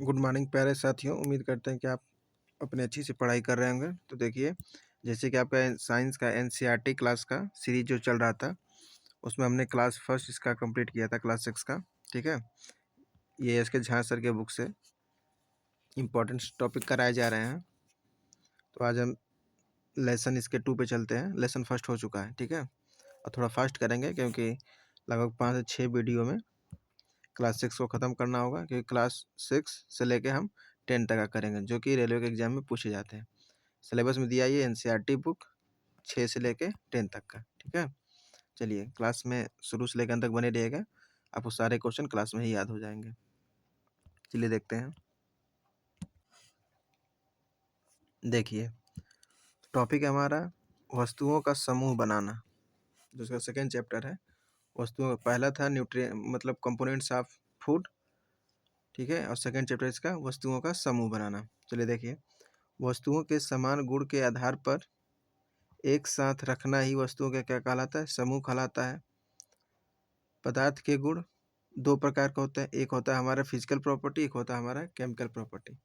Good morning प्यारे साथियों। उम्मीद करते हैं कि आप अपने अच्छी से पढ़ाई कर रहे होंगे। तो देखिए, जैसे कि आपका साइंस का एनसीईआरटी क्लास का सीरीज जो चल रहा था, उसमें हमने क्लास फर्स्ट इसका कंप्लीट किया था, क्लास 6 का। ठीक है, ये इसके झा सर के बुक से इम्पोर्टेंट टॉपिक कराए जा रहे हैं। तो आज हम लेसन इसके 2 पे चलते हैं। लेसन फर्स्ट हो चुका है, ठीक है, और थोड़ा फास्ट करेंगे क्योंकि लगभग 5 से 6 वीडियो में क्लास 6 को ख़त्म करना होगा, क्योंकि क्लास 6 से लेके हम 10 तक का करेंगे, जो कि रेलवे के एग्जाम में पूछे जाते हैं। सिलेबस में दिया ये एनसीईआरटी बुक 6 से लेके 10 तक का। ठीक है, चलिए क्लास में शुरू से लेकर अंत तक बने रहिएगा, आपको सारे क्वेश्चन क्लास में ही याद हो जाएंगे। चलिए देखते हैं। देखिए, टॉपिक है हमारा वस्तुओं का समूह बनाना, जो इसका सेकेंड चैप्टर है। वस्तुओं का पहला था मतलब कंपोनेंट्स ऑफ फूड, ठीक है, और सेकेंड चैप्टर इसका वस्तुओं का समूह बनाना। चलिए देखिए, वस्तुओं के समान गुण के आधार पर एक साथ रखना ही वस्तुओं का क्या कहलाता है? समूह कहलाता है। पदार्थ के गुण 2 प्रकार का होता है, एक होता है हमारा फिजिकल प्रॉपर्टी, एक होता है हमारा केमिकल प्रॉपर्टी।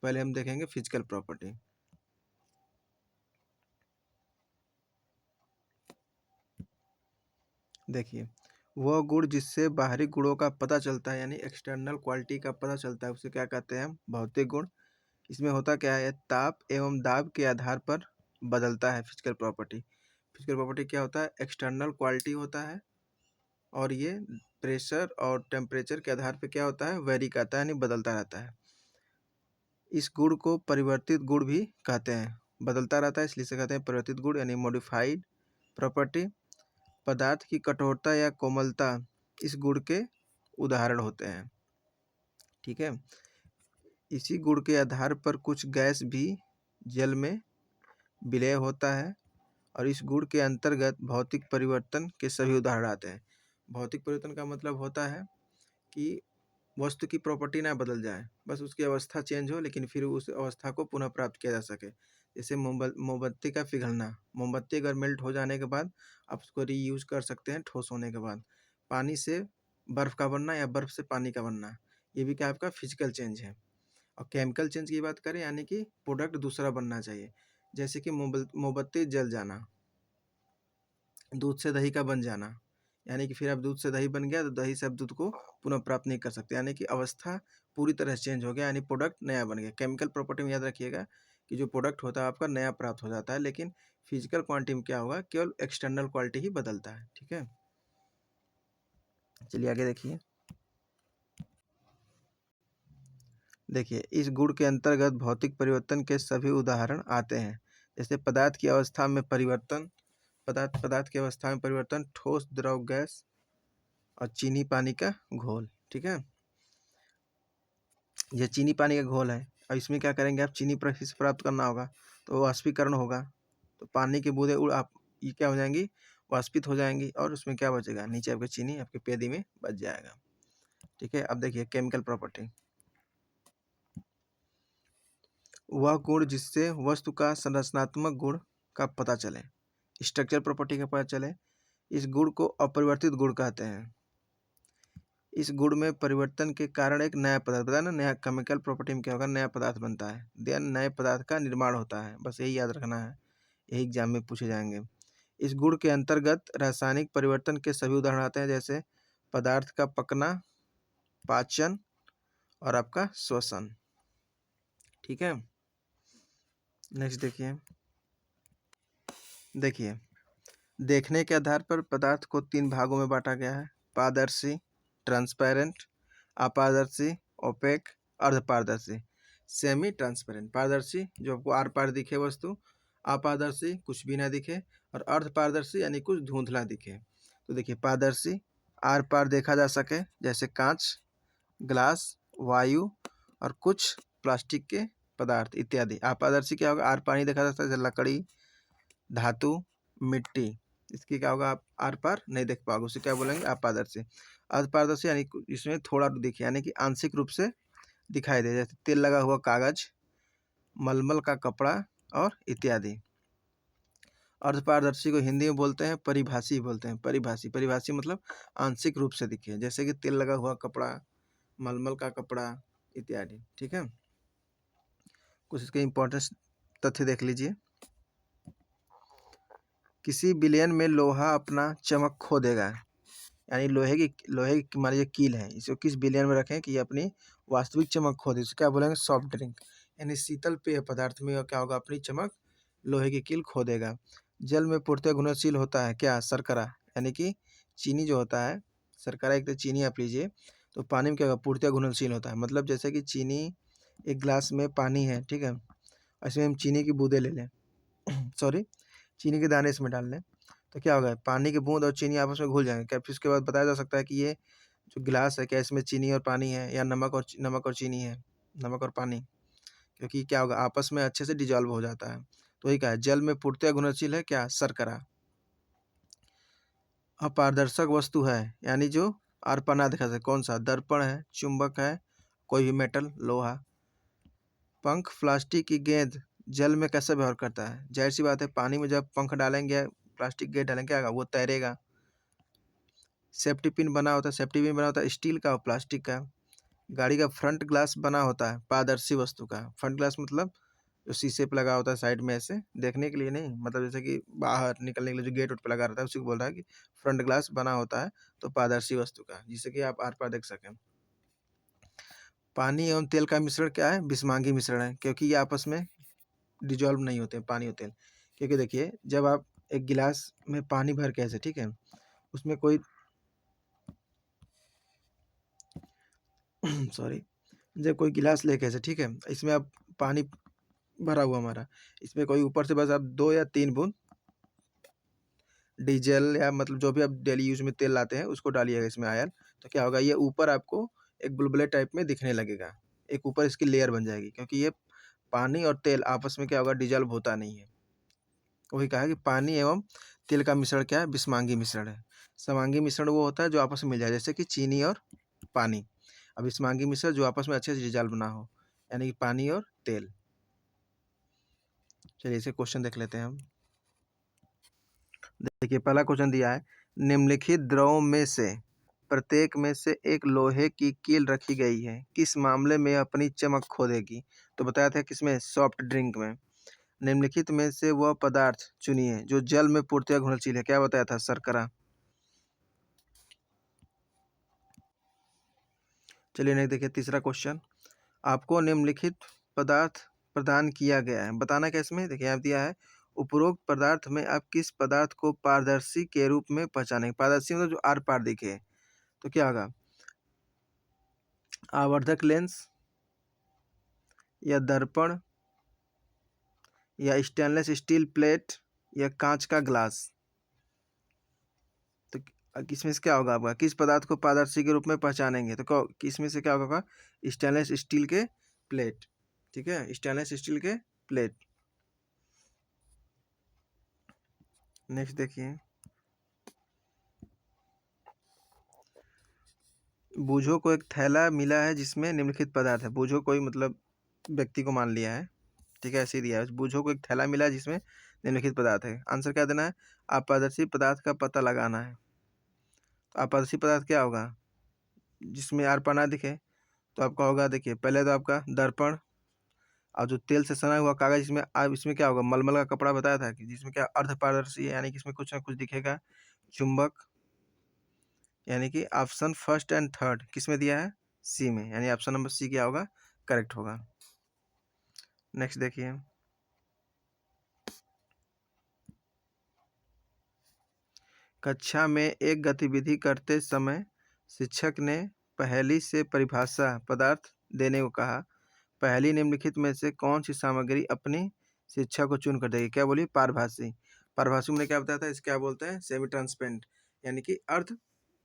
पहले हम देखेंगे फिजिकल प्रॉपर्टी। देखिए, वह गुण जिससे बाहरी गुणों का पता चलता है, यानी एक्सटर्नल क्वालिटी का पता चलता है, उसे क्या कहते हैं? भौतिक गुण। इसमें होता क्या है? ताप एवं दाब के आधार पर बदलता है फिजिकल प्रॉपर्टी। फिजिकल प्रॉपर्टी क्या होता है? एक्सटर्नल क्वालिटी होता है, और ये प्रेशर और टेम्परेचर के आधार पर क्या होता है? वेरी करता है, यानी बदलता रहता है। इस गुण को परिवर्तित गुण भी कहते हैं, बदलता रहता है इसलिए से कहते हैं परिवर्तित गुण, यानी मॉडिफाइड प्रॉपर्टी। पदार्थ की कठोरता या कोमलता इस गुण के उदाहरण होते हैं। ठीक है, इसी गुण के आधार पर कुछ गैस भी जल में विलय होता है, और इस गुण के अंतर्गत भौतिक परिवर्तन के सभी उदाहरण आते हैं। भौतिक परिवर्तन का मतलब होता है कि वस्तु की प्रॉपर्टी ना बदल जाए, बस उसकी अवस्था चेंज हो, लेकिन फिर उस अवस्था को पुनः प्राप्त किया जा सके। जैसे मोमबत्ती का पिघलना, मोमबत्ती अगर मेल्ट हो जाने के बाद आप उसको रीयूज कर सकते हैं ठोस होने के बाद। पानी से बर्फ़ का बनना या बर्फ़ से पानी का बनना, ये भी क्या आपका फिजिकल चेंज है। और केमिकल चेंज की बात करें, यानी कि प्रोडक्ट दूसरा बनना चाहिए, जैसे कि मोमबत्ती जल जाना, दूध से दही का बन जाना, यानी कि फिर अब दूध से दही बन गया तो दही से अब दूध को पुनः प्राप्त नहीं कर सकते, यानी कि अवस्था पूरी तरह से चेंज हो गया, यानी प्रोडक्ट नया बन गया। केमिकल प्रॉपर्टी में याद रखिएगा कि जो प्रोडक्ट होता है आपका नया प्राप्त हो जाता है, लेकिन फिजिकल क्वांटिटी में क्या होगा? केवल एक्सटर्नल क्वालिटी ही बदलता है। ठीक है, चलिए आगे देखिए। देखिए, इस गुण के अंतर्गत भौतिक परिवर्तन के सभी उदाहरण आते हैं, जैसे पदार्थ की अवस्था में परिवर्तन, पदार्थ की अवस्था में परिवर्तन, ठोस द्रव गैस, और चीनी पानी का घोल। ठीक है, ये चीनी पानी का घोल है, और इसमें क्या करेंगे आप? चीनी से प्राप्त करना होगा, तो वाष्पीकरण होगा, तो पानी की बूंदें आप ये क्या हो जाएंगी? वाष्पित हो जाएंगी, और उसमें क्या बचेगा? नीचे आपकी चीनी आपके पेदी में बच जाएगा। ठीक है, अब देखिए केमिकल प्रॉपर्टी। वह गुण जिससे वस्तु का संरचनात्मक गुण का पता चले, स्ट्रक्चर प्रॉपर्टी का पता चले, इस गुण को अपरिवर्तित गुण कहते हैं। इस गुण में परिवर्तन के कारण एक नया पदार्थ, बताया ना, नया केमिकल प्रॉपर्टी में क्या होगा? नया पदार्थ बनता है, देन नए पदार्थ का निर्माण होता है। बस यही याद रखना है, यही एग्जाम में पूछे जाएंगे। इस गुण के अंतर्गत रासायनिक परिवर्तन के सभी उदाहरण आते हैं, जैसे पदार्थ का पकना, पाचन, और आपका श्वसन। ठीक है, नेक्स्ट देखिए। देखिए, देखने के आधार पर पदार्थ को 3 भागों में बांटा गया है: पारदर्शी, ट्रांसपेरेंट, अपारदर्शी, ओपेक, अर्धपारदर्शी। सेमी ट्रांसपेरेंट, पारदर्शी जो आपको आर पार दिखे वस्तु, अपारदर्शी कुछ भी ना दिखे, और अर्धपारदर्शी यानी कुछ धुंधला दिखे। तो देखिए, पारदर्शी आर पार देखा जा सके, जैसे कांच, ग्लास, वायु, और कुछ प्लास्टिक के पदार्थ इत्यादि। अपारदर्शी क्या होगा? आर पार नहीं देखा जा सकता, जैसे लकड़ी, धातु, मिट्टी, इसकी क्या होगा? आप आर पार नहीं देख पाओगे, उसे क्या बोलेंगे? अपारदर्शी। अर्धपारदर्शी यानी इसमें थोड़ा दिखे, यानी कि आंशिक रूप से दिखाई दे, जैसे तेल लगा हुआ कागज, मलमल का कपड़ा, और इत्यादि। अर्धपारदर्शी को हिंदी में बोलते हैं परिभाषी, बोलते हैं परिभाषी। परिभाषी मतलब आंशिक रूप से दिखे, जैसे कि तेल लगा हुआ कपड़ा, मलमल का कपड़ा इत्यादि। ठीक है, कुछ इसके इम्पोर्टेंट तथ्य देख लीजिए। किसी विलयन में लोहा अपना चमक खो देगा, यानी लोहे की मान लीजिए कील है, इसको किस विलयन में रखें कि ये अपनी वास्तविक चमक खो दे, इसको क्या बोलेंगे, सॉफ्ट ड्रिंक। यानी शीतल पेय पदार्थ में क्या होगा, अपनी चमक लोहे की कील खो देगा। जल में पूर्णतः घुलनशील होता है क्या, शर्करा, यानी कि चीनी जो होता है, शर्करा एक तो चीनी आप लीजिए, तो पानी में क्या होगा, पूर्णतः घुलनशील होता है। मतलब जैसे कि चीनी, एक गिलास में पानी है, ठीक है, इसमें हम चीनी की बूंदें ले लें सॉरी, चीनी के दाने इसमें डाल लें, तो क्या होगा, पानी की बूंद और चीनी आपस में घुल जाएंगे। क्या फिर उसके बाद बताया जा सकता है कि ये जो गिलास है, क्या इसमें चीनी और पानी है, या नमक और चीनी है, नमक और पानी, क्योंकि क्या होगा, आपस में अच्छे से डिजॉल्व हो जाता है। तो वही कहा है, जल में पूर्णतः घुलनशील है क्या, शर्करा। अपारदर्शक वस्तु है, यानी जो अर्पणा दिखा सकता, कौन सा, दर्पण है, चुंबक है, कोई भी मेटल, लोहा। पंख प्लास्टिक की गेंद जल में कैसे व्यवहार करता है, जाहिर सी बात है, पानी में जब पंख डालेंगे, प्लास्टिक गेंद डालेंगे, क्या होगा, वो तैरेगा। सेफ्टी पिन बना होता है, सेफ्टी पिन बना होता है स्टील का और प्लास्टिक का। गाड़ी का फ्रंट ग्लास बना होता है पारदर्शी वस्तु का, फ्रंट ग्लास मतलब जो शीशे पे लगा होता है साइड में, ऐसे देखने के लिए नहीं, मतलब जैसे कि बाहर निकलने के लिए जो गेट उट पे लगा रहता है, उसी को बोल रहा है कि फ्रंट ग्लास बना होता है तो पारदर्शी वस्तु का, जिससे कि आप आर पार देख सकें। पानी एवं तेल का मिश्रण क्या है, बिस्मांगी मिश्रण है, क्योंकि ये आपस में डिजॉल्व नहीं होते हैं, पानी और तेल। क्योंकि देखिए, जब आप एक गिलास में पानी भर के ऐसे, ठीक है, उसमें कोई सॉरी, जब कोई गिलास लेके ऐसे, ठीक है, इसमें आप पानी भरा हुआ हमारा, इसमें कोई ऊपर से बस आप 2 या 3 बूंद डीजल या मतलब जो भी आप डेली यूज में तेल लाते हैं उसको डालिएगा इसमें आयल, तो क्या होगा, ये ऊपर आपको एक बुलबुले टाइप में दिखने लगेगा, एक ऊपर इसकी लेयर बन जाएगी, क्योंकि ये पानी और तेल आपस में क्या होगा, डिजॉल्व होता नहीं है। वही कहा कि पानी एवं तेल का मिश्रण क्या है, बिस्मांगी मिश्रण है। समांगी मिश्रण वो होता है जो आपस में मिल जाए, जैसे कि चीनी और पानी। अब बिस्मांगी मिश्रण जो आपस में अच्छे से डिजॉल्व ना हो, यानी कि पानी और तेल। चलिए इसे क्वेश्चन देख लेते हैं हम। देखिए पहला क्वेश्चन दिया है, निम्नलिखित द्रवों में से प्रत्येक में से एक लोहे की कील रखी गई है, किस मामले में अपनी चमक खो देगी। तो बताया था किसमें, सॉफ्ट ड्रिंक में। निम्नलिखित में से वह पदार्थ चुनिए जो जल में पूर्णतः घुलनशील है, क्या बताया था, शर्करा। चलिए नहीं, देखिए तीसरा क्वेश्चन, आपको निम्नलिखित पदार्थ प्रदान किया गया है, बताना क्या इसमें, देखिए आप दिया है, उपरोक्त पदार्थ में आप किस पदार्थ को पारदर्शी के रूप में पहचानेंगे। पारदर्शी मतलब जो आर पार दिखे, तो क्या होगा, आवर्धक लेंस, या दर्पण, या स्टेनलेस स्टील प्लेट, या कांच का ग्लास। तो किसमें से क्या होगा आपका, किस पदार्थ को पारदर्शी के रूप में पहचानेंगे, तो किसमें से क्या होगा, स्टेनलेस स्टील के प्लेट। ठीक है, स्टेनलेस स्टील के प्लेट। नेक्स्ट देखिए, बूझो को एक थैला मिला है जिसमें निम्नलिखित पदार्थ है, बूझो कोई मतलब व्यक्ति को मान लिया है, ठीक है, ऐसे ही दिया है, बूझो को एक थैला मिला है जिसमें निम्नलिखित पदार्थ है। आंसर क्या देना है, अपारदर्शी पदार्थ का पता लगाना है। तो अपारदर्शी पदार्थ क्या होगा, जिसमें आर पार ना दिखे, तो आपका होगा, देखिए पहले तो आपका दर्पण, और जो तेल से सना हुआ कागज, इसमें अब इसमें क्या होगा, मलमल का कपड़ा बताया था कि जिसमें क्या अर्ध पारदर्शी है, यानी कि इसमें कुछ ना कुछ दिखेगा। चुंबक, यानी कि ऑप्शन फर्स्ट एंड थर्ड किस में दिया है, सी में, यानी ऑप्शन नंबर सी क्या होगा, करेक्ट होगा। नेक्स्ट देखिए, कक्षा में एक गतिविधि करते समय शिक्षक ने पहेली से परिभाषा पदार्थ देने को कहा, पहली निम्नलिखित में से कौन सी सामग्री अपनी शिक्षा को चुन कर देगी, क्या बोली, पारभासी। पारभासी में क्या बताया था, इसे क्या बोलते हैं, सेमी ट्रांसपेरेंट, यानी कि अर्ध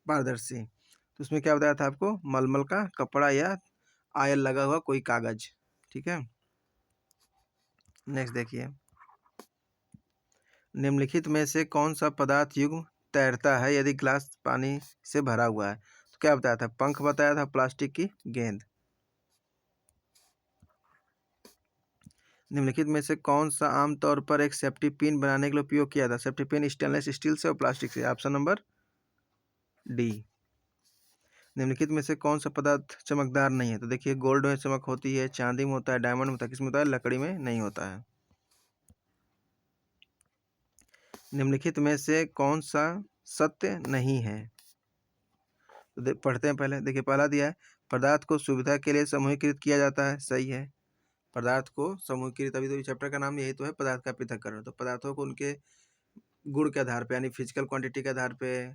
पारदर्शी। तो उसमें क्या बताया था आपको, मलमल का कपड़ा या आयल लगा हुआ कोई कागज। ठीक है, नेक्स्ट देखिए, निम्नलिखित में से कौन सा पदार्थ युग्म तैरता है यदि ग्लास पानी से भरा हुआ है। तो क्या बताया था, पंख बताया था, प्लास्टिक की गेंद। निम्नलिखित में से कौन सा आमतौर पर एक सेफ्टी पिन बनाने के लिए उपयोग किया था, सेफ्टी पिन स्टेनलेस स्टील से और प्लास्टिक से, ऑप्शन नंबर डी। निम्नलिखित में से कौन सा पदार्थ चमकदार नहीं है? तो देखिए गोल्ड में चमक होती है, चांदी में होता है, डायमंड में होता है, किसमें होता है? लकड़ी में नहीं होता है। निम्नलिखित में से कौन सा सत्य नहीं है? तो पढ़ते हैं पहले। देखिए पहला दिया है पदार्थ को सुविधा के लिए समूहीकृत किया जाता है, सही है। पदार्थ को समूहीकृत, अभी तो चैप्टर का नाम यही तो है, पदार्थ का पृथक्करण। तो पदार्थों को उनके गुण के आधार पे यानी फिजिकल क्वांटिटी के आधार पे,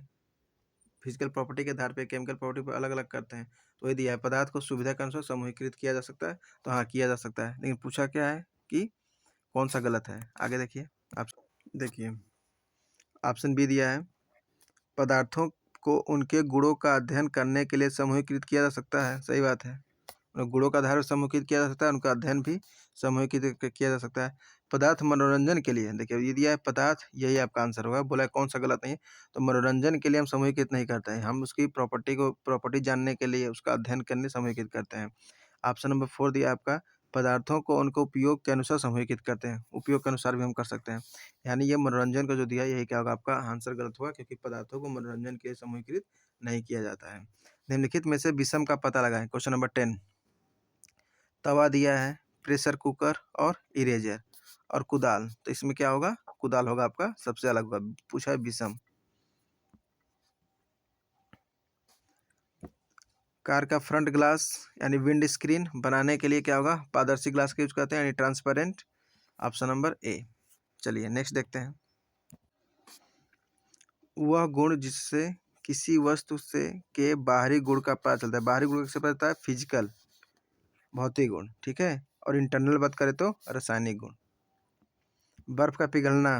फिजिकल प्रॉपर्टी के आधार पे, केमिकल प्रॉपर्टी पर अलग अलग करते हैं। तो ये दिया है पदार्थ को सुविधा के अनुसार समूहीकृत किया जा सकता है, तो हाँ किया जा सकता है। लेकिन पूछा क्या है कि कौन सा गलत है? आगे देखिए। आप देखिए ऑप्शन बी दिया है पदार्थों को उनके गुणों का अध्ययन करने के लिए समूहीकृत किया जा सकता है, सही बात है। गुणों का आधार पर समूहीकृत किया जा सकता है, उनका अध्ययन भी समूहीकृत किया जा सकता है। पदार्थ मनोरंजन के लिए, देखिए ये दिया है पदार्थ, यही आपका आंसर होगा। बोला है कौन सा गलत नहीं है, तो मनोरंजन के लिए हम समूहीकृत नहीं करते हैं, हम उसकी प्रॉपर्टी जानने के लिए, उसका अध्ययन करने समूहीकृत करते हैं। ऑप्शन नंबर 4 दिया आपका पदार्थों को उनके उपयोग के अनुसार समूहीकृत करते हैं, उपयोग के अनुसार भी हम कर सकते हैं। यानी ये मनोरंजन का जो दिया यही क्या होगा आपका आंसर गलत होगा, क्योंकि पदार्थों को मनोरंजन के लिए समूहीकृत नहीं किया जाता है। निम्नलिखित में से विषम का पता लगाएं। क्वेश्चन नंबर 10 तवा दिया है, प्रेशर कुकर और इरेजर और कुदाल, तो इसमें क्या होगा? कुदाल होगा आपका सबसे अलग होगा, पूछा है विषम। कार का फ्रंट ग्लास यानी विंड स्क्रीन बनाने के लिए क्या होगा? पारदर्शी ग्लास का यूज करते हैं यानी ट्रांसपेरेंट। Option number A. चलिए नेक्स्ट देखते हैं। वह गुण जिससे किसी वस्तु से के बाहरी गुण का पता चलता है। बाहरी गुण किससे पता चलता है? फिजिकल, भौतिक गुण, ठीक है। और इंटरनल बात करें तो रासायनिक गुण। बर्फ का पिघलना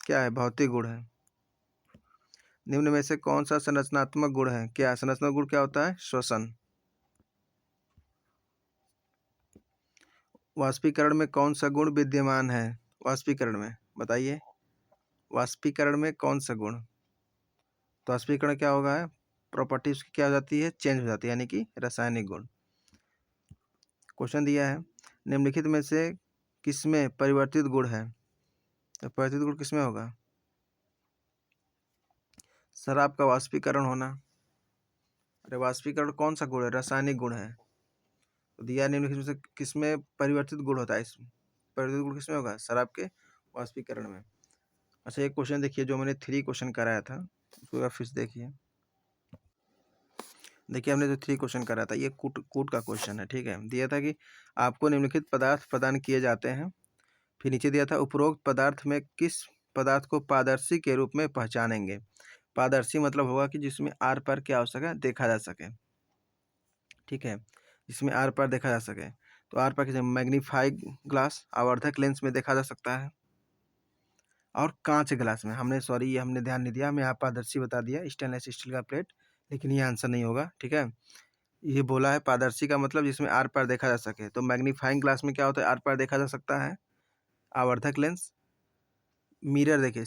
क्या है? भौतिक गुण है। निम्न में से कौन सा संरचनात्मक गुण है? क्या संरचनात्मक गुण क्या होता है? श्वसन। वाष्पीकरण में कौन सा गुण विद्यमान है? वाष्पीकरण में बताइए, वाष्पीकरण में कौन सा गुण? तो वाष्पीकरण क्या होगा? प्रॉपर्टी उसकी क्या हो जाती है? चेंज हो जाती है, यानी कि रासायनिक गुण। क्वेश्चन दिया है निम्नलिखित में से किसमें परिवर्तित गुण है? तो परिवर्तित गुण किसमें होगा? शराब का वाष्पीकरण होना। अरे वाष्पीकरण कौन सा गुण है? रासायनिक गुण है। तो दिया निम्नलिखित में से किसमें परिवर्तित गुण होता है? इसमें परिवर्तित गुण किसमें होगा? शराब के वाष्पीकरण में। अच्छा एक क्वेश्चन देखिए जो मैंने 3 क्वेश्चन कराया था, उसको आप फिर से देखिए। देखिए हमने जो 3 क्वेश्चन करा था, ये कूट कूट का क्वेश्चन है, ठीक है। दिया था कि आपको निम्नलिखित पदार्थ प्रदान किए जाते हैं, फिर नीचे दिया था उपरोक्त पदार्थ में किस पदार्थ को पारदर्शी के रूप में पहचानेंगे। पारदर्शी मतलब होगा कि जिसमें आर पार क्या हो सके? देखा जा सके, ठीक है। जिसमें आर पार देखा जा सके, तो आर पार किसी मैग्नीफाइड ग्लास, आवर्धक लेंस में देखा जा सकता है, और कांच ग्लास में। हमने सॉरी ये हमने ध्यान नहीं दिया, हमें यहाँ पारदर्शी बता दिया स्टेनलेस स्टील का प्लेट, लेकिन ये आंसर नहीं होगा, ठीक है। ये बोला है पारदर्शी का मतलब जिसमें आर पार देखा जा सके, तो मैग्नीफाइंग ग्लास में क्या होता है? आर पार देखा जा सकता है। आवर्धक लेंस, मिरर देखिए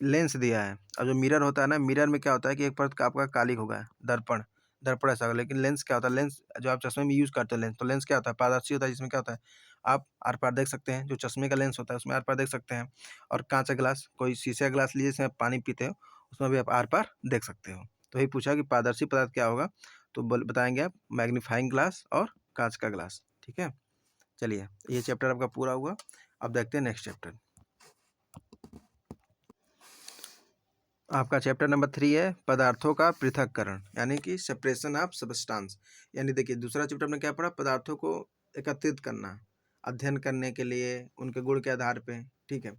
लेंस दिया है, अब जो मिरर होता है ना, मिरर में क्या होता है कि एक परत का आपका कालिक होगा, दर्पण, दर्पण ऐसा होगा। लेकिन लेंस क्या होता है? लेंस जो आप चश्मे में यूज करते हो लेंस, तो लेंस क्या होता है? पारदर्शी होता है, जिसमें क्या होता है? आप आर पार देख सकते हैं। जो चश्मे का लेंस होता है उसमें आर पार देख सकते हैं। और कांच का ग्लास, कोई शीशे का ग्लास लीजिए जिसमें आप पानी पीते हो, उसमें भी आप आर पार देख सकते हो। तो यही पूछा कि पारदर्शी पदार्थ क्या होगा, तो बताएंगे आप मैग्नीफाइंग ग्लास और कांच का ग्लास, ठीक है। चलिए ये चैप्टर आपका पूरा हुआ, अब देखते हैं नेक्स्ट चैप्टर। आपका चैप्टर नंबर 3 है पदार्थों का पृथक्करण, यानी कि सेपरेशन ऑफ सब्सटेंस। यानी देखिए दूसरा चैप्टर में क्या पढ़ा? पदार्थों को एकत्रित करना, अध्ययन करने के लिए उनके गुण के आधार पे, ठीक है।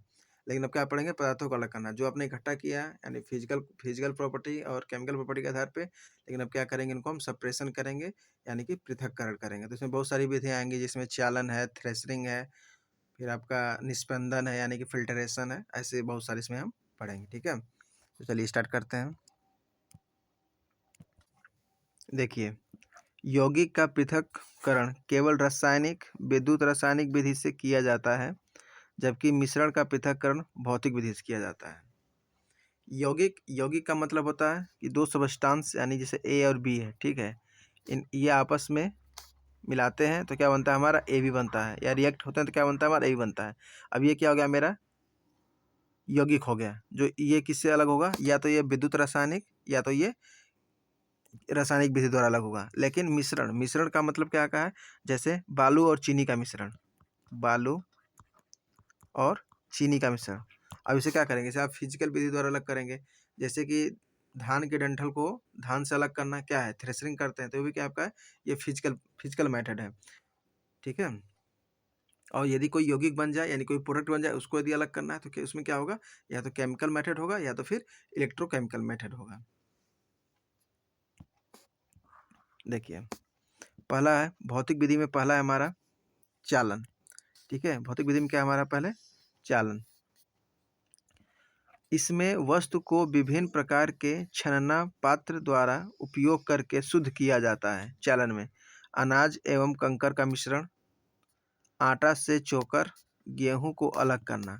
लेकिन अब क्या पढ़ेंगे? पदार्थों को अलग करना, जो आपने इकट्ठा किया यानी फिजिकल प्रॉपर्टी और केमिकल प्रॉपर्टी के आधार पे। लेकिन अब क्या करेंगे? इनको हम सेपरेशन करेंगे, यानी कि पृथक्करण करेंगे। तो इसमें बहुत सारी विधियाँ आएंगी, जिसमें चालन है, थ्रेशरिंग है, फिर आपका निस्पंदन है यानी कि फिल्टरेशन है, ऐसे बहुत सारे इसमें हम पढ़ेंगे, ठीक है। तो चलिए स्टार्ट करते हैं। देखिए यौगिक का पृथक्करण केवल रासायनिक, विद्युत रासायनिक विधि से किया जाता है, जबकि मिश्रण का पृथक्करण भौतिक विधि से किया जाता है। यौगिक, यौगिक का मतलब होता है कि दो सब्सटेंस यानी जैसे ए और बी है, ठीक है। ये आपस में मिलाते हैं तो क्या बनता है? हमारा ए भी बनता है, या रिएक्ट होते हैं तो क्या बनता है? हमारा ए भी बनता है। अब ये क्या हो गया? मेरा यौगिक हो गया। जो ये किससे अलग होगा? या तो ये विद्युत रासायनिक, या तो ये रासायनिक विधि द्वारा अलग होगा। लेकिन मिश्रण, मिश्रण का मतलब क्या का है, जैसे बालू और चीनी का मिश्रण, बालू और चीनी का मिश्रण। अब इसे क्या करेंगे, इसे आप फिजिकल विधि द्वारा अलग करेंगे। जैसे कि धान के डंठल को धान से अलग करना क्या है, थ्रेशरिंग करते हैं, तो ये भी क्या आपका है, ये फिजिकल फिजिकल मेथड है। ठीक है। और यदि कोई यौगिक बन जाए यानी कोई प्रोडक्ट बन जाए, उसको यदि अलग करना है तो क्या उसमें क्या होगा, या तो केमिकल मेथड होगा या तो फिर इलेक्ट्रोकेमिकल मेथड होगा। देखिए पहला है भौतिक विधि में, पहला है हमारा चालन। ठीक है, भौतिक विधि में क्या है हमारा, पहले चालन। इसमें वस्तु को विभिन्न प्रकार के छनना पात्र द्वारा उपयोग करके शुद्ध किया जाता है। चालन में अनाज एवं कंकर का मिश्रण, आटा से चोकर, गेहूं को अलग करना।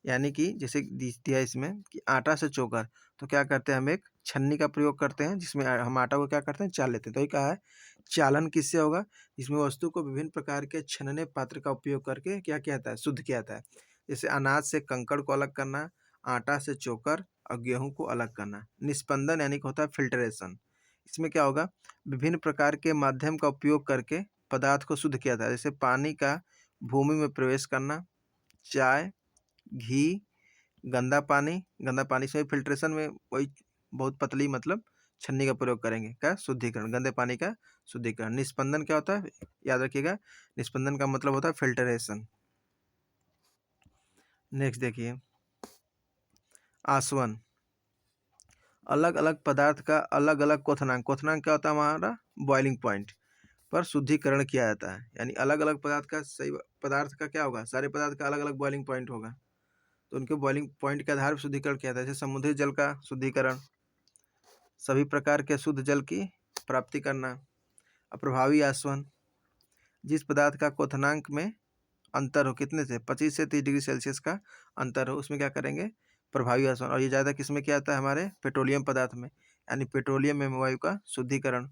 यानी कि जैसे दिया इसमें कि आटा से चोकर, तो क्या करते हैं, हम एक छन्नी का प्रयोग करते हैं जिसमें हम आटा को क्या करते हैं, चाल लेते हैं। तो ये कहा है चालन किससे होगा, इसमें वस्तु को विभिन्न प्रकार के छनने पात्र का उपयोग करके क्या किया जाता है, शुद्ध किया जाता है। जैसे अनाज से कंकड़ को अलग करना, आटा से चोकर और गेहूं को अलग करना। निस्पंदन यानी कि होता है फिल्टरेशन। इसमें क्या होगा, विभिन्न प्रकार के माध्यम का उपयोग करके पदार्थ को शुद्ध किया जाता है। जैसे पानी का भूमि में प्रवेश करना, चाय, घी, गंदा पानी से फिल्ट्रेशन में वही बहुत पतली मतलब छन्नी का प्रयोग करेंगे, क्या शुद्धिकरण, गंदे पानी का शुद्धिकरण। निस्पंदन क्या होता है, याद रखिएगा, निस्पंदन का मतलब होता है फिल्टरेशन। नेक्स्ट देखिए आसवन, अलग अलग पदार्थ का अलग अलग क्वथनांक, क्वथनांक क्या होता है हमारा, बॉइलिंग पॉइंट पर शुद्धिकरण किया जाता है। यानी अलग अलग पदार्थ का, सही पदार्थ का क्या होगा, सारे पदार्थ का अलग अलग बॉइलिंग पॉइंट होगा, तो उनके बॉइलिंग पॉइंट के आधार पर शुद्धिकरण किया जाता है। जैसे समुद्री जल का शुद्धिकरण, सभी प्रकार के शुद्ध जल की प्राप्ति करना। अप्रभावी आसवन, जिस पदार्थ का क्वथनांक में अंतर हो, कितने से 25 से 30 डिग्री सेल्सियस का अंतर हो, उसमें क्या करेंगे, प्रभावी आसवन। और ये ज़्यादा किसमें क्या आता है, हमारे पेट्रोलियम पदार्थ में, यानी पेट्रोलियम में वायु का शुद्धिकरण।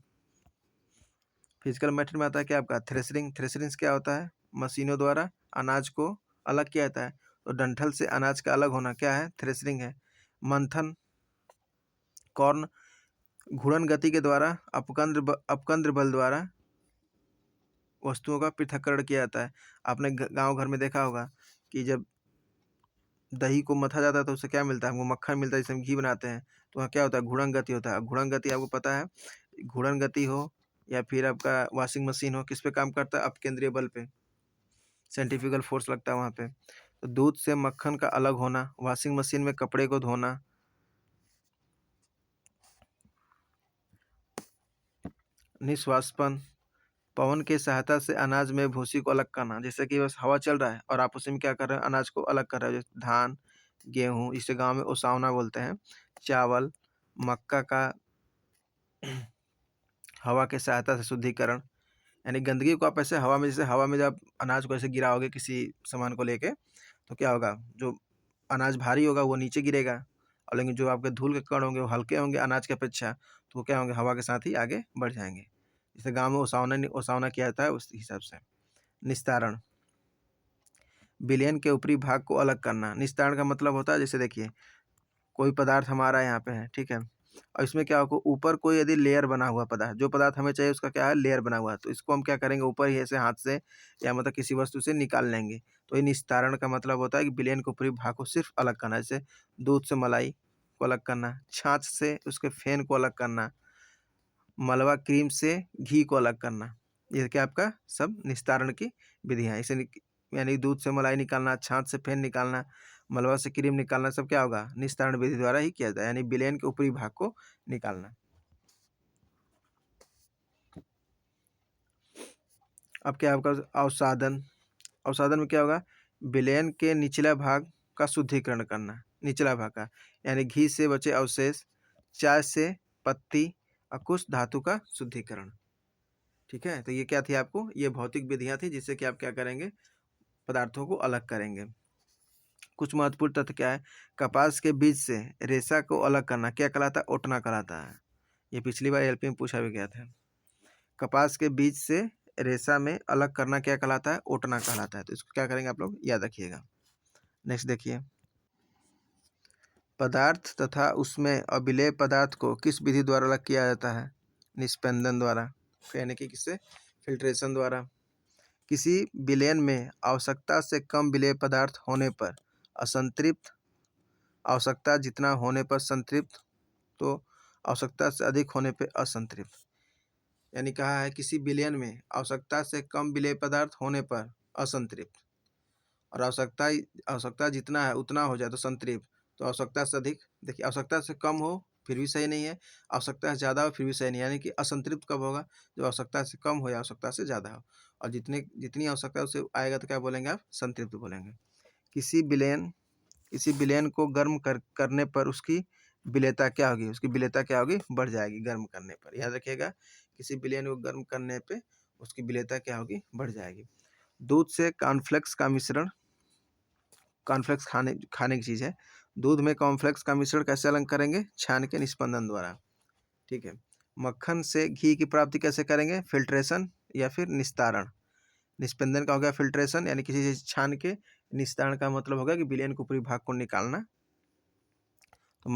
फिजिकल मेथड में आता है क्या आपका, थ्रेशरिंग। थ्रेशरिंग क्या होता है, मशीनों द्वारा अनाज को अलग किया जाता है। तो डंठल से अनाज का अलग होना क्या है, थ्रेशरिंग है। मंथन, कॉर्न, घूर्णन गति के द्वारा अपकंद्र बल द्वारा वस्तुओं का पृथक्करण किया जाता है। आपने गांव घर में देखा होगा कि जब दही को मथा जाता है तो उससे क्या मिलता है, हमको मक्खन मिलता है, जिससे हम घी बनाते हैं। तो वहाँ क्या होता है, घूर्णन गति होता है। घूर्णन गति आपको पता है, घूर्णन गति हो या फिर आपका वॉशिंग मशीन हो, किस पे काम करता है, अपकेंद्रीय बल पे, सेंट्रीफ्यूगल फोर्स लगता है वहाँ पे। तो दूध से मक्खन का अलग होना, वॉशिंग मशीन में कपड़े को धोना। निश्वासपन, पवन की सहायता से अनाज में भूसी को अलग करना। जैसे कि बस हवा चल रहा है और आप उसी में क्या कर रहे हैं, अनाज को अलग कर रहे हो। जैसे धान, गेहूँ, इसे गांव में ओसावना बोलते हैं, चावल, मक्का का हवा की सहायता से शुद्धिकरण। यानी गंदगी को आप ऐसे हवा में, जैसे हवा में जब अनाज को ऐसे गिराओगे किसी सामान को लेके, तो क्या होगा, जो अनाज भारी होगा वो नीचे गिरेगा, और लेकिन जो आपके धूल के कण होंगे वो हल्के होंगे अनाज की अपेक्षा, तो वो क्या होंगे, हवा के साथ ही आगे बढ़ जाएंगे। जैसे गाँव में ओसावना ओसावना किया जाता है उस हिसाब से। निस्तारण, विलयन के ऊपरी भाग को अलग करना। निस्तारण का मतलब होता है, जैसे देखिए कोई पदार्थ हमारा यहाँ पे है, ठीक है, और इसमें क्या होगा, ऊपर कोई यदि लेयर बना हुआ पदार्थ, जो पदार्थ हमें चाहिए उसका क्या है, लेयर बना हुआ है, तो इसको हम क्या करेंगे, ऊपर ही ऐसे हाथ से या मतलब किसी वस्तु से निकाल लेंगे। तो ये निस्तारण का मतलब होता है कि विलयन के ऊपरी भाग को सिर्फ अलग करना। जैसे दूध से मलाई को अलग करना, छाछ से उसके फेन को अलग करना, मलवा क्रीम से घी को अलग करना। ये क्या आपका सब निस्तारण की विधियाँ। इसे यानी दूध से मलाई निकालना, छाछ से फेन निकालना, मलबा से क्रीम निकालना, सब क्या होगा, निस्तारण विधि द्वारा ही किया जाता है, यानी विलयन के ऊपरी भाग को निकालना। अब क्या आपका अवसादन। अवसादन में क्या होगा, विलयन के निचला भाग का शुद्धिकरण करना, निचला भाग का, यानी घी से बचे अवशेष, चाय से पत्ती और कुछ धातु का शुद्धिकरण। ठीक है, तो ये क्या थी, आपको ये भौतिक विधियां थी जिससे कि आप क्या करेंगे, पदार्थों को अलग करेंगे। कुछ महत्वपूर्ण तथ्य क्या है, कपास के बीज से रेशा को अलग करना क्या कहलाता है, ओटना कहलाता है। ये पिछली बार एलपी में पूछा भी गया था। कपास के बीज से रेशा में अलग करना क्या कहलाता है, ओटना कहलाता है। तो इसको क्या करेंगे आप लोग, याद रखिएगा। नेक्स्ट देखिए, पदार्थ तथा उसमें अभिलेय पदार्थ को किस विधि द्वारा अलग किया जाता है। निस्पंदन द्वारा, यानी कि किससे, फिल्ट्रेशन द्वारा। किसी विलयन में आवश्यकता से कम विलेय पदार्थ होने पर असंतृप्त, आवश्यकता जितना होने पर संतृप्त, तो आवश्यकता से अधिक होने पर असंतृप्त। यानी कहा है किसी विलयन में आवश्यकता से कम विलेय पदार्थ होने पर असंतृप्त, और आवश्यकता जितना है उतना हो जाए तो संतृप्त, तो आवश्यकता से अधिक, देखिए आवश्यकता से कम हो फिर भी सही नहीं है, आवश्यकता से ज़्यादा हो फिर भी सही नहीं है, यानी कि असंतृप्त कब होगा, जब आवश्यकता से कम हो या आवश्यकता से ज़्यादा हो, और जितनी आवश्यकता उससे आएगा तो क्या बोलेंगे आप, संतृप्त बोलेंगे। किसी विलयन को गर्म करने पर उसकी विलेयता क्या होगी, उसकी विलेयता क्या होगी, बढ़ जाएगी गर्म करने पर, याद रखिएगा, किसी विलयन को गर्म करने पे उसकी विलेयता क्या होगी, बढ़ जाएगी। दूध से कॉर्नफ्लेक्स का मिश्रण, कॉर्नफ्लेक्स खाने की चीज़ है, दूध में कॉर्नफ्लेक्स का मिश्रण कैसे अलग करेंगे, छान के निस्पंदन द्वारा, ठीक है। मक्खन से घी की प्राप्ति कैसे करेंगे, फिल्ट्रेशन या फिर निस्तारण। निस्पंदन का हो गया फिल्ट्रेशन, यानी किसी चीज छान के, निस्तारण का मतलब होगा कि विलयन के ऊपरी भाग को निकालना। तो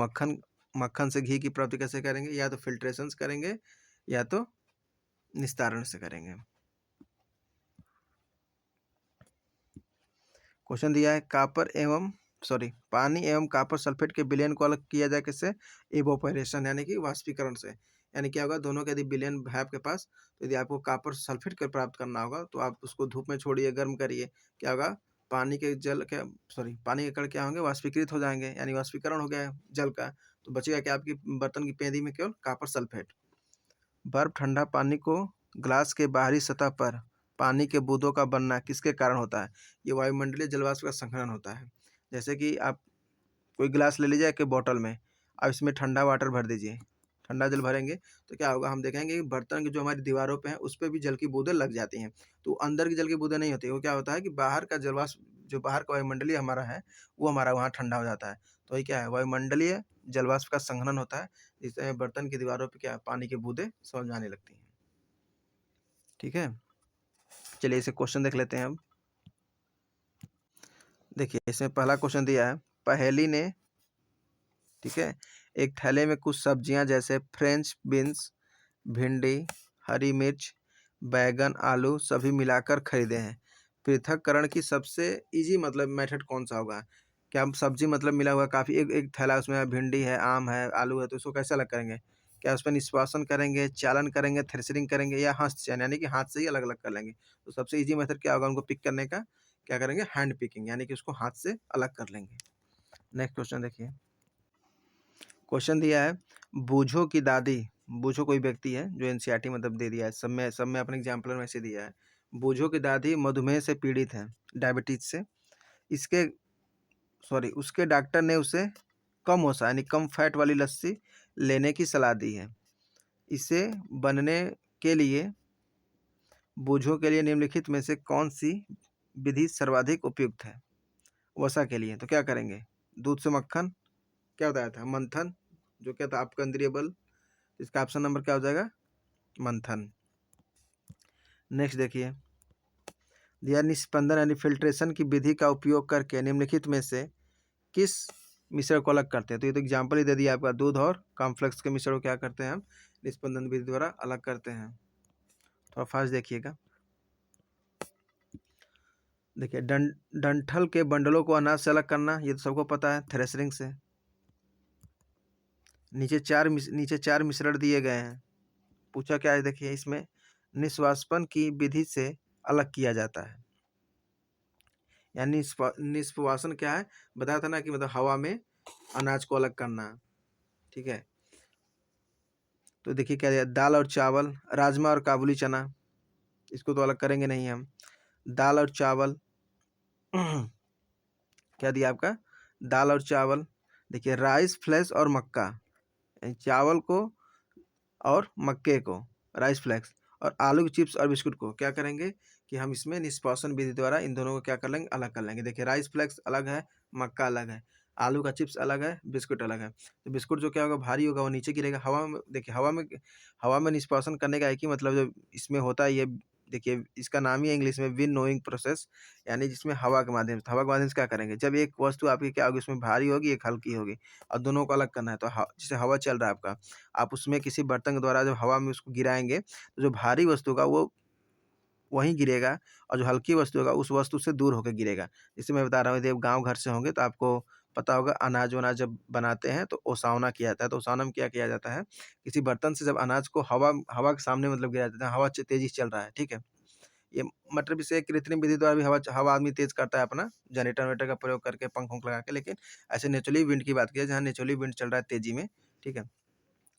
मक्खन से घी की प्राप्ति कैसे करेंगे, या तो फिल्ट्रेशन से करेंगे या तो निस्तारण से करेंगे। क्वेश्चन दिया है पानी एवं कॉपर सल्फेट के विलयन को अलग किया जाए किससे, इवोपोरेशन, यानी कि वाष्पीकरण से। यानी क्या होगा, दोनों के यदि विलयन है आपके पास, तो यदि आपको कॉपर सल्फेट का प्राप्त करना होगा तो आप उसको धूप में छोड़िए, गर्म करिए, क्या होगा, पानी के पानी के कण क्या होंगे, वाष्पीकृत हो जाएंगे, यानी वाष्पीकरण हो गया जल का, तो बचेगा क्या, आपकी बर्तन की पेंदी में केवल कॉपर सल्फेट। बर्फ ठंडा पानी को ग्लास के बाहरी सतह पर पानी के बूंदों का बनना किसके कारण होता है, ये वायुमंडलीय जलवाष्प का संघनन होता है। जैसे कि आप कोई गिलास ले लीजिए एक बोतल में, आप इसमें ठंडा वाटर भर दीजिए, ठंडा जल भरेंगे तो क्या होगा, हम देखेंगे कि बर्तन की जो हमारी दीवारों पे है उस पर भी जल की बूंदें लग जाती हैं, तो अंदर की जल की बूंदें नहीं होती, वो क्या होता है कि बाहर का जलवाष्प, जो बाहर का वायुमंडलीय हमारा है वो हमारा वहाँ ठंडा हो जाता है, तो ये क्या है, वायुमंडलीय जलवाष्प का संघनन होता है, जिससे बर्तन की दीवारों पर क्या पानी की बूंदें समझ में आने लगती हैं। ठीक है, चलिए इसे क्वेश्चन देख लेते हैं अब। देखिए इसमें पहला क्वेश्चन दिया है, पहेली ने, ठीक है, एक थैले में कुछ सब्जियां जैसे फ्रेंच बीन्स, भिंडी, हरी मिर्च, बैगन, आलू सभी मिलाकर खरीदे हैं। पृथक्करण की सबसे इजी मतलब मेथड कौन सा होगा, क्या हम सब्जी मतलब मिला हुआ काफ़ी, एक थैला उसमें भिंडी है, आम है, आलू है, तो उसको कैसे अलग करेंगे, क्या उस पर निष्पासन करेंगे, चालन करेंगे, थ्रेशरिंग करेंगे, या हस्तचयन यानी कि हाथ से ही अलग अलग कर लेंगे। तो सबसे इजी मेथड क्या होगा उनको पिक करने का, क्या करेंगे, हैंड पिकिंग, यानी कि उसको हाथ से अलग कर लेंगे। नेक्स्ट क्वेश्चन देखिए, क्वेश्चन दिया है, बूझो की दादी, बूझो कोई व्यक्ति है जो एनसीईआरटी मतलब दे दिया है, सब में अपने एग्जाम्पल में से दिया है। बूझो की दादी मधुमेह से पीड़ित है, डायबिटीज से, इसके उसके डॉक्टर ने उसे कम वसा यानी कम फैट वाली लस्सी लेने की सलाह दी है। इसे बनने के लिए बूझो के लिए निम्नलिखित में से कौन सी विधि सर्वाधिक उपयुक्त है वसा के लिए, तो क्या करेंगे, दूध से मक्खन, क्या बताया था, मंथन, जो क्या था आपका इंद्रिय बल, इसका ऑप्शन नंबर क्या हो जाएगा, मंथन। नेक्स्ट देखिए, दिया निस्पंदन यानी फिल्ट्रेशन की विधि का उपयोग करके निम्नलिखित में से किस मिश्रण को अलग करते हैं, तो ये तो एग्जाम्पल ही दे दिया आपका, दूध और कॉर्नफ्लेक्स के मिश्रण को क्या करते हैं हम, निस्पंदन विधि द्वारा अलग करते हैं। तो फास्ट देखिएगा, देखिए डंठल के बंडलों को अनाज से अलग करना, ये तो सबको पता है, थ्रेशरिंग से। नीचे चार मिश्रण दिए गए हैं, पूछा क्या है, देखिए इसमें निष्वाष्पन की विधि से अलग किया जाता है, यानी निष्वासन क्या है, बताया था ना कि मतलब हवा में अनाज को अलग करना, ठीक है। तो देखिए क्या दिया, दाल और चावल, राजमा और काबुली चना, इसको तो अलग करेंगे नहीं हम, दाल और चावल क्या दिया आपका, दाल और चावल, देखिए राइस फ्लेक्स और मक्का, चावल को और मक्के को, राइस फ्लेक्स, और आलू की चिप्स और बिस्कुट को क्या करेंगे कि हम इसमें निष्पासन विधि द्वारा इन दोनों को क्या कर लेंगे, अलग कर लेंगे। देखिए राइस फ्लेक्स अलग है, मक्का अलग है, आलू का चिप्स अलग है, बिस्कुट अलग है। तो बिस्कुट जो क्या होगा, भारी होगा, वो नीचे गिरेगा हवा में। देखिए हवा में निष्पासन करने का एक ही मतलब जो इसमें होता है, ये देखिए इसका नाम ही है इंग्लिश में विंड नोइंग प्रोसेस, यानी जिसमें हवा के माध्यम से क्या करेंगे, जब एक वस्तु आपकी क्या होगी, उसमें भारी होगी, एक हल्की होगी, और दोनों को अलग करना है। तो जैसे हवा चल रहा है आपका, आप उसमें किसी बर्तन के द्वारा जब हवा में उसको गिराएंगे, तो जो भारी वस्तु का वो वहीं गिरेगा, और जो हल्की वस्तु होगा उस वस्तु से दूर होकर गिरेगा। जैसे मैं बता रहा हूँ, यदि आप गाँव घर से होंगे तो आपको पता होगा, अनाज-वनाज जब बनाते हैं तो ओसावना किया जाता है। तो ओसावना में क्या किया जाता है, किसी बर्तन से जब अनाज को हवा हवा के सामने मतलब गिराया जाता है, हवा तेज़ी से चल रहा है, ठीक है? ये मतलब इसे कृत्रिम विधि द्वारा भी हवा आदमी तेज़ करता है अपना, जनरेटर-वनेरेटर का प्रयोग करके, पंख-वंख लगा के, लेकिन ऐसे नेचुरली विंड की बात की जाए, जहाँ नेचुरली विंड चल रहा है तेज़ी में, ठीक है?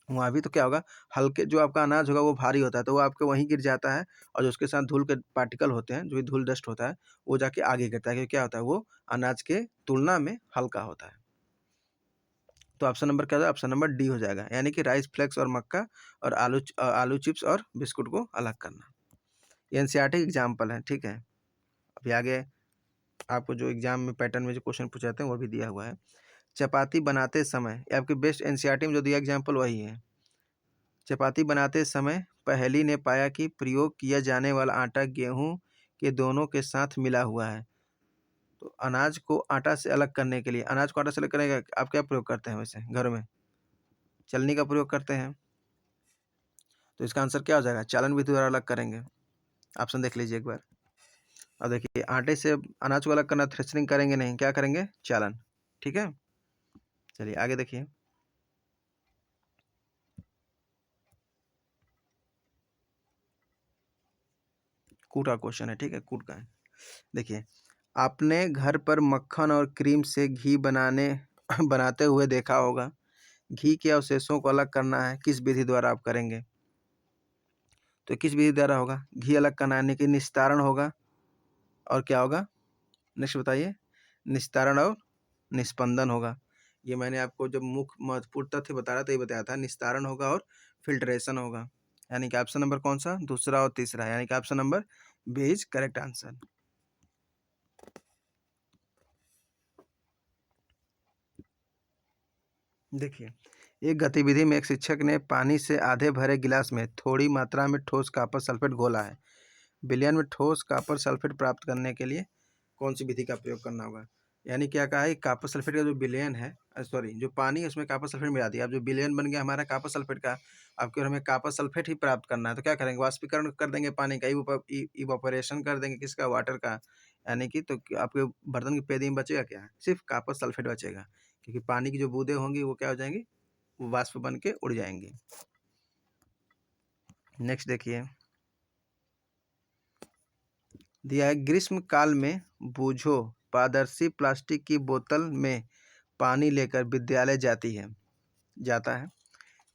वहाँ भी तो क्या होगा, हल्के जो आपका अनाज होगा वो भारी होता है, तो वो आपके वहीं गिर जाता है, और जो उसके साथ धूल के पार्टिकल होते हैं, जो भी धूल डस्ट होता है, वो जाके आगे गिरता है, क्योंकि क्या होता है, वो अनाज के तुलना में हल्का होता है। तो ऑप्शन नंबर क्या होगा, ऑप्शन नंबर डी हो जाएगा, यानी कि राइस फ्लेक्स और मक्का और आलू चिप्स और बिस्कुट को अलग करना। ये एनसीईआरटी एग्जाम्पल है, ठीक है? अभी आगे आपको जो एग्जाम में पैटर्न में जो क्वेश्चन पूछे जाते हैं वो भी दिया हुआ है। चपाती बनाते समय, ये आपके बेस्ट एनसीईआरटी में जो दिया एग्जाम्पल वही है। चपाती बनाते समय पहेली ने पाया कि प्रयोग किया जाने वाला आटा गेहूं के दोनों के साथ मिला हुआ है। तो अनाज को आटा से अलग करने के लिए, अनाज को आटा से अलग करने का आप क्या प्रयोग करते हैं वैसे घर में? चलनी का प्रयोग करते हैं। तो इसका आंसर क्या हो जाएगा, चालन विधि द्वारा अलग करेंगे। ऑप्शन देख लीजिए एक बार। अब देखिए, आटे से अनाज को अलग करना, थ्रेशरिंग करेंगे नहीं, क्या करेंगे, चालन, ठीक है? चलिए आगे देखिए। कूट का क्वेश्चन है, ठीक है, कूट का है। देखिए, आपने घर पर मक्खन और क्रीम से घी बनाते हुए देखा होगा। घी के अवशेषों को अलग करना है, किस विधि द्वारा आप करेंगे? तो किस विधि द्वारा होगा? घी अलग करना यानी कि निस्तारण होगा, और क्या होगा, नेक्स्ट बताइए, निस्तारण और निस्पंदन होगा। ये मैंने आपको जब मुख्य महत्वपूर्ण तथ्य बता रहा था, ये बताया था, निस्तारण होगा और फिल्ट्रेशन होगा। यानी कि ऑप्शन नंबर कौन सा, दूसरा और तीसरा, यानी कि option number B is correct answer. देखिए, एक गतिविधि में एक शिक्षक ने पानी से आधे भरे गिलास में थोड़ी मात्रा में ठोस कॉपर सल्फेट घोला है। विलयन में ठोस कॉपर सल्फेट प्राप्त करने के लिए कौन सी विधि का प्रयोग करना होगा? यानी क्या कहा है, कॉपर सल्फेट का जो विलयन है, सॉरी, जो पानी है उसमें कॉपर सल्फेट मिला दिया। अब जो विलयन बन गया हमारा कॉपर सल्फेट का, अब केवल हमें कॉपर सल्फेट ही प्राप्त करना है, तो क्या करेंगे, वाष्पीकरण कर देंगे पानी का, इवापोरेशन कर देंगे किसका, वाटर का। यानी कि तो आपके बर्तन की पेदी में बचेगा क्या, सिर्फ कॉपर सल्फेट बचेगा, क्योंकि पानी की जो बूंदें होंगी वो क्या हो जाएंगी, वो वाष्प बन के उड़ जाएंगी। नेक्स्ट देखिए, दिया है, ग्रीष्म काल में बूझो पारदर्शी प्लास्टिक की बोतल में पानी लेकर विद्यालय जाता है।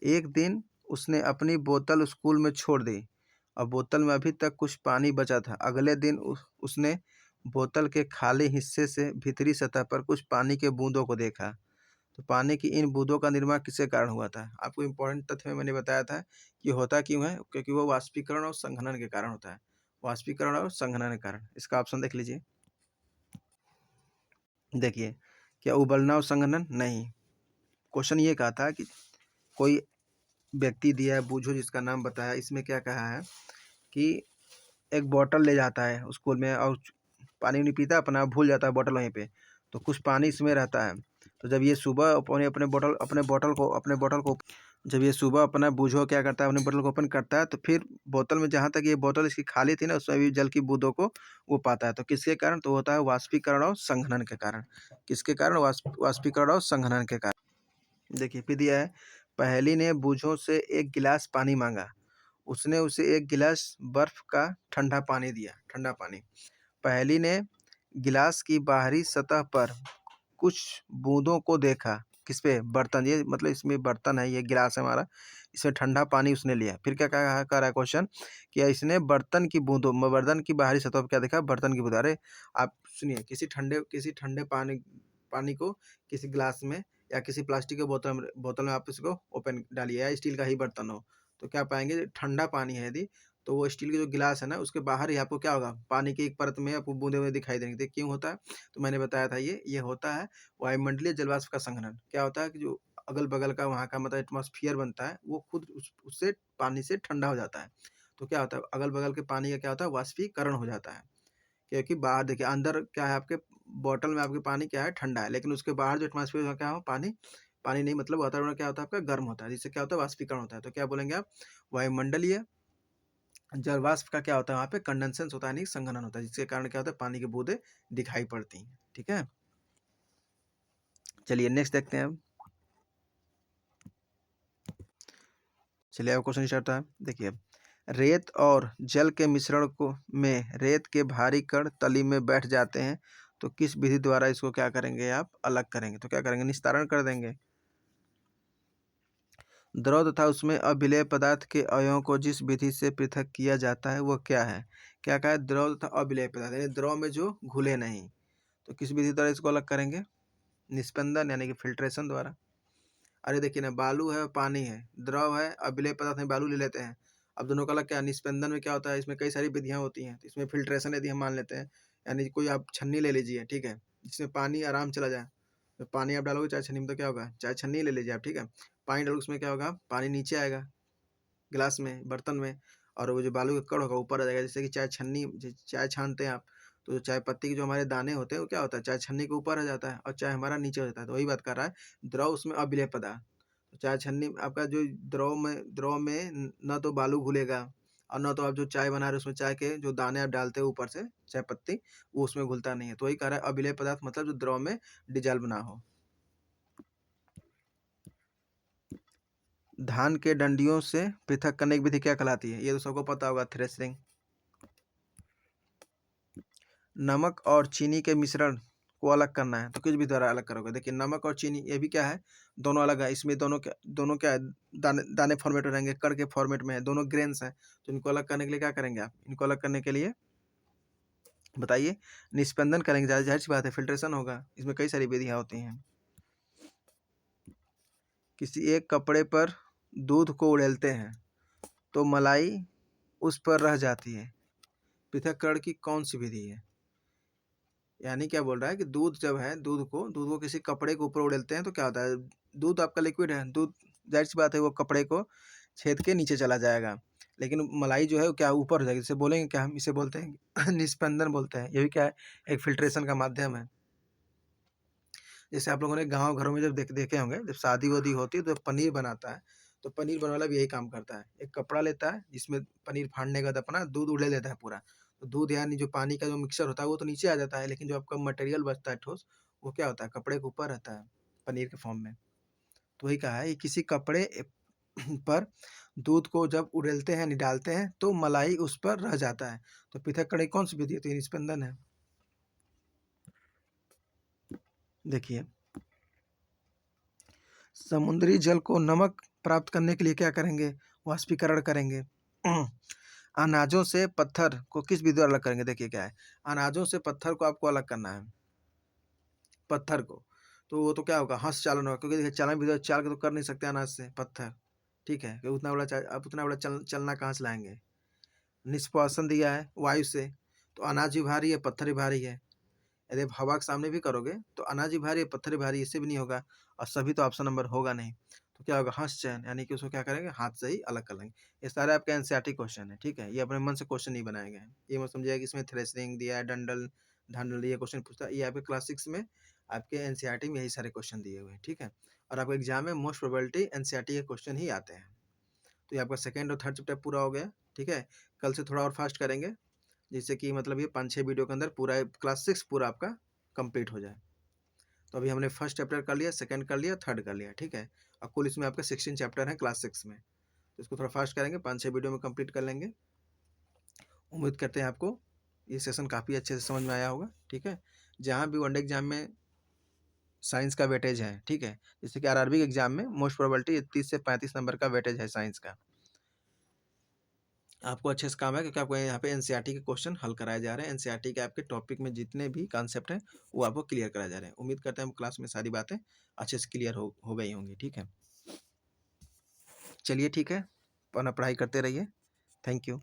एक दिन उसने अपनी बोतल स्कूल में छोड़ दी, और बोतल में अभी तक कुछ पानी बचा था। अगले दिन उसने बोतल के खाली हिस्से से भीतरी सतह पर कुछ पानी के बूंदों को देखा। तो पानी की इन बूंदों का निर्माण किसके कारण हुआ था? आपको इम्पोर्टेंट तथ्य में मैंने बताया था कि होता क्यों है, क्योंकि वो वाष्पीकरण और संघनन के कारण होता है। वाष्पीकरण और संघनन के कारण। इसका ऑप्शन देख लीजिए। देखिए, क्या उबलना और संघनन? नहीं। क्वेश्चन ये कहा था कि कोई व्यक्ति दिया है, बूझो जिसका नाम बताया, इसमें क्या कहा है कि एक बॉटल ले जाता है स्कूल में, और पानी नहीं पीता अपना, भूल जाता है बॉटल वहीं पे, तो कुछ पानी इसमें रहता है। तो जब ये सुबह अपने बॉटल को जब ये सुबह अपना बूझो क्या करता है, अपने बोतल को ओपन करता है, तो फिर बोतल में जहाँ तक ये बोतल इसकी खाली थी ना, उसमें भी जल की बूंदों को वो पाता है। तो किसके कारण? तो होता है वाष्पीकरण और संघनन के कारण। किसके कारण? वाष्पीकरण और संघनन के कारण। देखिए फिर दिया है, पहेली ने बूझो से एक गिलास पानी मांगा, उसने उसे एक गिलास बर्फ का ठंडा पानी दिया, ठंडा पानी। पहेली ने गिलास की बाहरी सतह पर कुछ बूंदों को देखा, किस पे? बर्तन, ये मतलब इसमें बर्तन है, ये गिलास है हमारा, इसमें ठंडा पानी उसने लिया। फिर क्या कहा, कर रहा है क्वेश्चन कि इसने बर्तन की बाहरी सतह पर क्या देखा, बर्तन की बूंद। अरे आप सुनिए, किसी ठंडे पानी पानी को किसी गिलास में या किसी प्लास्टिक के बोतल में आप इसको ओपन डालिए, या स्टील का ही बर्तन हो, तो क्या पाएंगे, ठंडा पानी है यदि, तो वो स्टील के जो गिलास है ना, उसके बाहर ही आपको क्या होगा, पानी की एक परत में आपको बूंदे हुए दिखाई देंगे। तो क्यों होता है? तो मैंने बताया था, ये होता है वायुमंडलीय जलवाष्प का संघनन। क्या होता है कि जो अगल बगल का वहाँ का मतलब एटमॉस्फेयर बनता है, वो खुद उससे पानी से ठंडा हो जाता है। तो क्या होता है, अगल बगल के पानी का क्या होता है, वाष्पीकरण हो जाता है। क्योंकि बाहर देखिए, अंदर क्या है, आपके बॉटल में आपके पानी क्या है, ठंडा है, लेकिन उसके बाहर जो एटमॉस्फेयर में क्या हो, पानी पानी नहीं, मतलब वातावरण क्या होता है आपका, गर्म होता है, जिससे क्या होता है, वाष्पीकरण होता है। तो क्या बोलेंगे आप, वायुमंडलीय जल वाष्प का क्या होता है, वहाँ पे कंडेंसेशन होता है, यानी संघनन होता है, जिसके कारण क्या होता है, पानी की बूंदें दिखाई पड़ती हैं। ठीक है, चलिए नेक्स्ट देखते हैं अब। चलिए अब क्वेश्चन स्टार्ट है, देखिए, रेत और जल के मिश्रण को में रेत के भारी कण तली में बैठ जाते हैं, तो किस विधि द्वारा इसको क्या करेंगे, आप अलग करेंगे? तो क्या करेंगे, निस्तारण कर देंगे। द्रव तथा उसमें अभिलेय पदार्थ के अवयवों को जिस विधि से पृथक किया जाता है वह क्या है? क्या कहा है, द्रव तथा अभिलेय पदार्थ, यानी द्रव में जो घुले नहीं, तो किस विधि द्वारा इसको अलग करेंगे? निस्पंदन, यानी कि फिल्ट्रेशन द्वारा। अरे देखिए ना, बालू है और पानी है, द्रव है, अभिलेय पदार्थ में बालू ले लेते हैं। अब दोनों का अलग क्या है, निस्पंदन में क्या होता है, इसमें कई सारी विधियां होती हैं। तो इसमें फिल्ट्रेशन यदि हम मान लेते हैं, यानी कोई आप छन्नी ले लीजिए, ठीक है, जिसमें पानी आराम चला जाए। तो पानी आप डालोगे चाहे छन्नी में, तो क्या होगा, चाहे छन्नी ले लीजिए आप, ठीक है, पानी डालोगे उसमें क्या होगा, पानी नीचे आएगा गिलास में, बर्तन में, और वो जो बालू का कण होगा ऊपर आ जाएगा। जैसे कि चाय छन्नी, चाय छानते हैं आप, तो चाय पत्ती के जो हमारे दाने होते हैं वो क्या होता है, चाय छन्नी के ऊपर आ जाता है और चाय हमारा नीचे हो जाता है। तो वही बात कर रहा है, द्रव उसमें अभिलेय पदार्थ, तो चाय छन्नी आपका जो द्रव में न तो बालू घुलेगा, और न तो आप जो चाय बना रहे हो उसमें चाय के जो दाने आप डालते हो ऊपर से, चाय पत्ती, वो उसमें घुलता नहीं है। तो वही कह रहा है, अभिलेय पदार्थ मतलब जो द्रव में डिजॉल्व ना हो। धान के डंडियों से पृथक करने की विधि क्या कहलाती है? ये तो सबको पता होगा, थ्रेशरिंग। नमक और चीनी के मिश्रण को अलग करना है, तो किस विधि द्वारा अलग करोगे? देखिए, नमक और चीनी ये भी क्या है, दोनों अलग है। इसमें दोनों क्या है, दाने दाने फॉर्मेट में रहेंगे, कण के फॉर्मेट में है, दोनों ग्रेन्स हैं। तो इनको अलग करने के लिए क्या करेंगे आप? इनको अलग करने के लिए बताइए, निस्पंदन करेंगे, जाहिर सी बात है, फिल्ट्रेशन होगा। इसमें कई सारी विधियां होती हैं। किसी एक कपड़े पर दूध को उड़ेलते हैं तो मलाई उस पर रह जाती है, पृथक्करण की कौन सी विधि है? यानी क्या बोल रहा है कि दूध जब है, दूध को किसी कपड़े के ऊपर उड़ेलते हैं तो क्या होता है, दूध आपका लिक्विड है, दूध जाहिर सी बात है वो कपड़े को छेद के नीचे चला जाएगा, लेकिन मलाई जो है वो क्या ऊपर हो जाएगी। इसे बोलेंगे क्या, हम इसे बोलते हैं निस्पंदन बोलते हैं। ये भी क्या है, एक फिल्ट्रेशन का माध्यम है। जैसे आप लोगों ने गाँव घरों में जब देखे होंगे, जब शादी वादी होती है तो पनीर बनाता है, तो पनीर बनाने वाला भी यही काम करता है। एक कपड़ा लेता है जिसमें पनीर फाड़ने के बाद अपना दूध उड़े लेता है पूरा। तो दूध यानी जो पानी का जो मिक्सचर होता है वो तो नीचे आ जाता है, लेकिन जो आपका मटेरियल बचता है ठोस, वो क्या होता है, कपड़े के ऊपर रहता है, पनीर के फॉर्म में। तो वही कहा है कि किसी कपड़े पर दूध को जब उड़ेलते हैं, निडालते हैं, तो मलाई उस पर रह जाता है। तो पृथक्करण की कौन सी विधि है? तो ये निस्पंदन है। देखिए, समुद्री जल को नमक प्राप्त करने के लिए क्या करेंगे? वाष्पीकरण करेंगे। अनाजों से पत्थर को किस विधि द्वारा अलग करेंगे? देखिए क्या है, अनाजों से पत्थर को आपको अलग करना है, पत्थर को, तो वो तो क्या होगा, हस्त चालन होगा, क्योंकि देखिए चालन विधि चाल के तो कर नहीं सकते अनाज से पत्थर, ठीक है, कि उतना बड़ा आप उतना बड़ा चलना कहाँ से लाएंगे? निष्पासन दिया है वायु से, तो अनाज भी भारी है, पत्थर भी भारी है। यदि आप हवा के सामने भी करोगे तो अनाज भी भारी है, पत्थर भी भारी है, इससे भी नहीं होगा, और सभी तो ऑप्शन नंबर होगा नहीं। तो क्या होगा, हंस चयन, यानी कि उसको क्या करेंगे, हाथ से ही अलग कर लेंगे। ये सारे आपके एनसीईआरटी क्वेश्चन है, ठीक है, ये अपने मन से क्वेश्चन नहीं बनाए गए हैं। ये मत समझिएगा कि इसमें थ्रेशरिंग दिया है, डंडल ढंडल ये क्वेश्चन पूछता है, ये आपके क्लास 6 में आपके एनसीईआरटी में यही सारे क्वेश्चन दिए हुए हैं, ठीक है। और आपके एग्जाम में मोस्ट प्रोबेबिलिटी एनसीईआरटी के क्वेश्चन ही आते हैं। तो ये आपका सेकंड और थर्ड चैप्टर पूरा हो गया, ठीक है। कल से थोड़ा और फास्ट करेंगे, जिससे कि मतलब ये 5-6 वीडियो के अंदर पूरा क्लास 6 पूरा आपका कंप्लीट हो जाए। तो अभी हमने फर्स्ट चैप्टर कर लिया, सेकंड कर लिया, थर्ड कर लिया, ठीक है। और कुल इसमें आपके 16 चैप्टर हैं क्लास 6 में। तो इसको थोड़ा फास्ट करेंगे, 5-6 वीडियो में कंप्लीट कर लेंगे। उम्मीद करते हैं आपको ये सेशन काफ़ी अच्छे से समझ में आया होगा, ठीक है। जहाँ भी वनडे एग्जाम में साइंस का वेटेज है, ठीक है, जैसे कि आरआरबी के एग्जाम में मोस्ट प्रोबेबिलिटी 30 से 35 नंबर का वेटेज है साइंस का। आपको अच्छे से काम है, क्योंकि आपको यहाँ पे एनसीईआरटी के क्वेश्चन हल कराए जा रहे हैं। एनसीईआरटी के आपके टॉपिक में जितने भी कॉन्सेप्ट हैं वो आपको क्लियर कराए जा रहे हैं। उम्मीद करते हैं क्लास में सारी बातें अच्छे से क्लियर हो गई होंगी, ठीक है। चलिए ठीक है, अपना पढ़ाई करते रहिए। Thank you.